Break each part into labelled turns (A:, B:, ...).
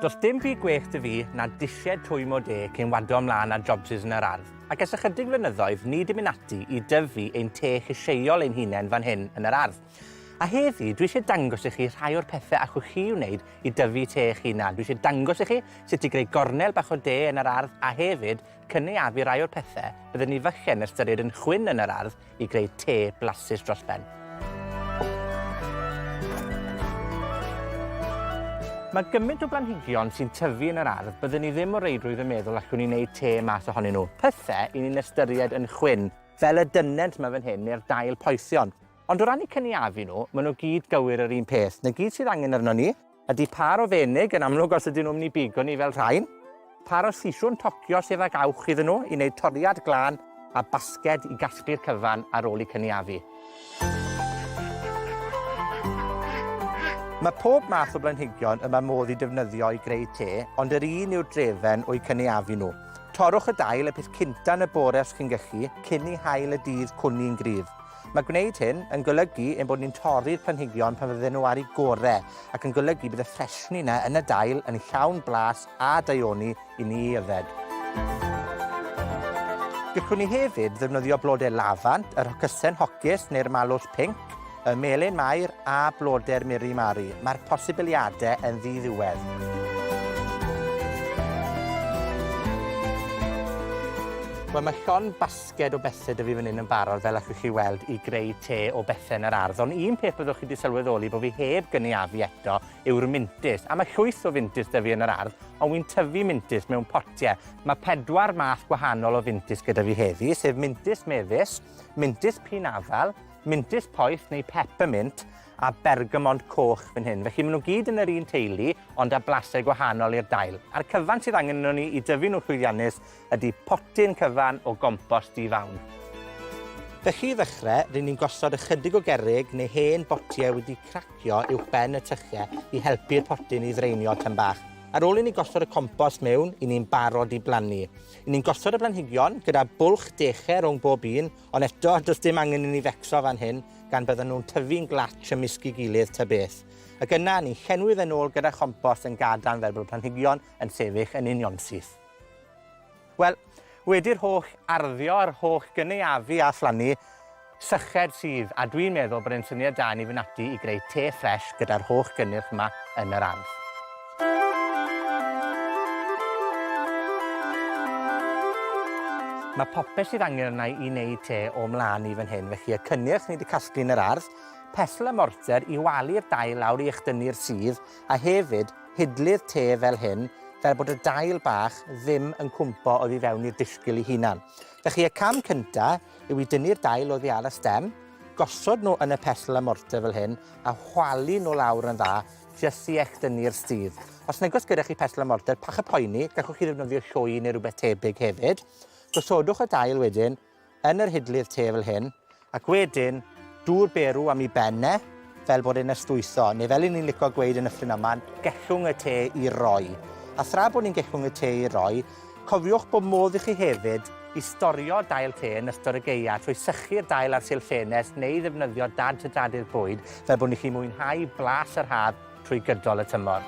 A: Does dim byd gwech dy fi na disied twym o de cyn wado ymlaen â jobsys yn yr ardd. Ac ers ychydig flynyddoedd, ni di mynd ati i dyfu ein te llysieuol ein hunain fan hyn yn yr ardd. A heddi, dwi eisiau dangos i chi rhai o'r pethau allwch chi wneud i dyfu te eich hunan. Dwi eisiau dangos i chi sut i greu gornel bach o de yn yr ardd a hefyd cynaeafu rai o'r pethau byddwn ni falle'n ystyried yn chwyn yn yr ardd i greu te blasus dros ben. Mae gymaint o blanhigion sy'n tyfu yn yr ardd byddwn ni ddim o reidrwydd yn meddwl allwn ni wneud te mas ohonyn nhw. Pethau i ni'n ystyried yn chwyn, fel y dynent yma fan hyn neu'r dail poethion. Ond o ran eu cynaeafu nhw, maen nhw gyd gywir yr un peth. Na gyd sydd angen arno ni ydy par o fenig, yn amlwg os ydyn nhw'n mynd i bigo ni fel rhain, par o siswrn tocio sef ag awch iddyn nhw i wneud toriad glân a basged i gasglu'r cyfan ar ôl i cynaeafu. Mae pob math o blanhigion yma modd i defnyddio i greu te, ond yr un yw'r drefen o'i cynaeafu nhw. Torrwch y dail y peth cynta yn y bore os chi'n gallu, cyn i hael y dydd cwni'n gryf. Mae gwneud hyn yn golygu ein bod ni'n torri'r planhigion pan fydden nhw ar eu gorau, ac yn golygu bydd y ffresni yna yn y dail yn llawn blas a daioni i ni yfed. Gallwn ni hefyd ddefnyddio blodau lafant, yr hocysen hocis neu'r malws pinc, y melyn mair a blodau'r miri mari. Mae'r posibiliadau yn ddiddiwedd. Wel, mae llon basged o bethau dy fi fan hyn yn barod fel allwch chi weld i greu te o bethau yn yr ardd. Ond un peth byddwch chi wedi sylweddoli bod fi heb gynaeafu eto yw'r mintys. A mae llwyth o fintys dy fi yn yr ardd, ond wy'n tyfu mintys mewn potiau. Mae 4 math gwahanol o fintys gyda fi heddi, sef mintys mefus, mintys pinafal, mintys poeth neu peppermint a bergamont coch fan hyn. Felly maen nhw gyd yn yr un teulu, ond â blasau gwahanol i'r dail. A'r cyfan sydd angen nhw ni i dyfu nhw llwyddiannus ydy potyn cyfan o gompost di fawn. Felly i ddechrau, rydyn ni'n gosod ychydig o gerrig neu hen botiau wedi cracio uwch ben y tychiau i helpu'r potyn i ddreinio tym bach. Ar ôl i ni gosod y compost mewn, i ni'n barod i blannu. I ni'n gosod y blanhigion gyda bwlch dechrau rhwng bob un, ond eto does dim angen i ni fecso fan hyn, gan bydden nhw'n tyfu'n glatsh ymysg i gilydd ta beth. Ac yna ni'n llenwi yn ôl gyda chompost yn gadarn fel bod y planhigion yn sefyll yn unionsyth. Wel, wedi'r holl arddio a'r holl gynaeafu a phlannu, syched sydd, a dwi'n meddwl bod e'n syniad da ni fynd ati i greu te ffres gyda'r holl gynnyrch yma yn yr ardd. Mae popeth sydd angen yna i wneud te o mlaen i fan hyn, felly y cynnyrch ni wedi casglu yn yr ardd, pesl y morter i walu'r dail lawr i echdynnu'r sydd, a hefyd hidlydd te fel hyn, fel bod y dail bach ddim yn cwmpo oddi fewn i'r disgyl ei hunan. Felly y cam cynta yw i dynnu'r dail oddi ar y stem, gosod nhw yn y pesl y morter fel hyn, a chwalu nhw lawr yn dda, jyst i echdynnu'r sydd. Os nag oes gyda chi pesl y morter, pach y poeni, gallwch chi ddefnyddio llwy neu rhywbeth tebyg hefyd. Gosodwch y dail wedyn yn yr hidlydd te fel hyn, ac wedyn dŵr berw am ei benne, fel bod e'n ystwytho, neu fel ni'n licio gweud yn y ffryn yma'n gellwng y te i roi. A thra bod ni'n gellwng y te i roi, cofiwch bod modd i chi hefyd i storio dail te yn ystod y gaea trwy sychu'r dail ar silffenest neu ddefnyddio dad-to-dadu'r bwyd, fel bod ni chi mwynhau blas yr haf trwy gydol y tymor.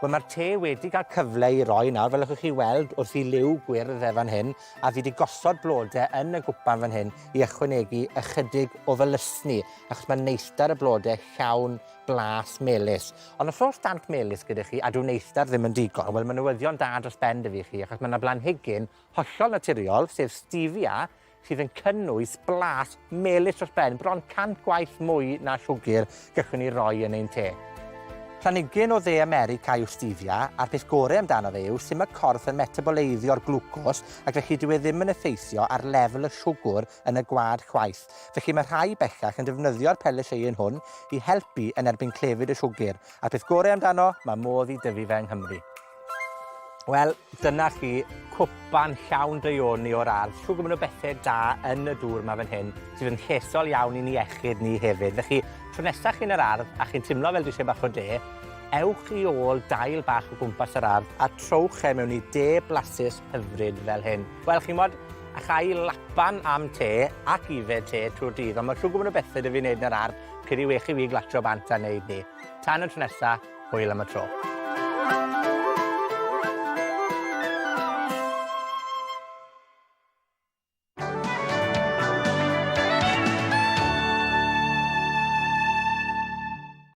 A: Wel, mae'r te wedi cael cyfle i roi nawr, fel ych chi weld wrth i liw gwyrdd fan hyn, a fi wedi gosod blodau yn y gwpan fan hyn i ychwanegu ychydig o felysni, achos mae neithdar y blodau llawn blas melys. Ond os oes dant melys gyda chi, a dyw neithdar ddim yn digon, wel, mae newyddion da dros ben dy fi chi, achos mae yna blanhigyn hollol naturiol, sef stevia, sydd yn cynnwys blas melys dros ben, bron 100 gwaith mwy na siwgr gallwn ni roi yn ein te. Planhigyn o dde America yw stevia, a'r peth gorau amdano fe yw sy'n mae corff yn metaboleiddio'r glwcos, ac felly dyw e ddim yn effeithio ar lefel y siwgr yn y gwad chwaith. Felly mae rhai bellach yn defnyddio'r pelysheien hwn i helpu yn erbyn clefyd y siwgr. A'r peth gorau amdano, mae modd i dyfu fe yng Nghymru. Wel, dyna chi cwpan llawn daioni o'r ardd. Siŵr gwybod o bethau da yn y dŵr yma fan hyn, sydd yn llesol iawn i ni iechyd ni hefyd. Felly, tro nesaf chi'n yr ardd a chi'n teimlo fel dwi eisiau bach o de, ewch i ôl dail bach o gwmpas yr ardd a trowch e mewn i de blasus hyfryd fel hyn. Wel, chi'n modd, a chai lapan am te ac yfed te trwy'r dydd, ond mae siŵr gwybod o bethe 'da fi wneud yn yr ardd, cyd i wechi fi glatio bant a wneud ni. Tan y tro nesa, hwyl am y tro.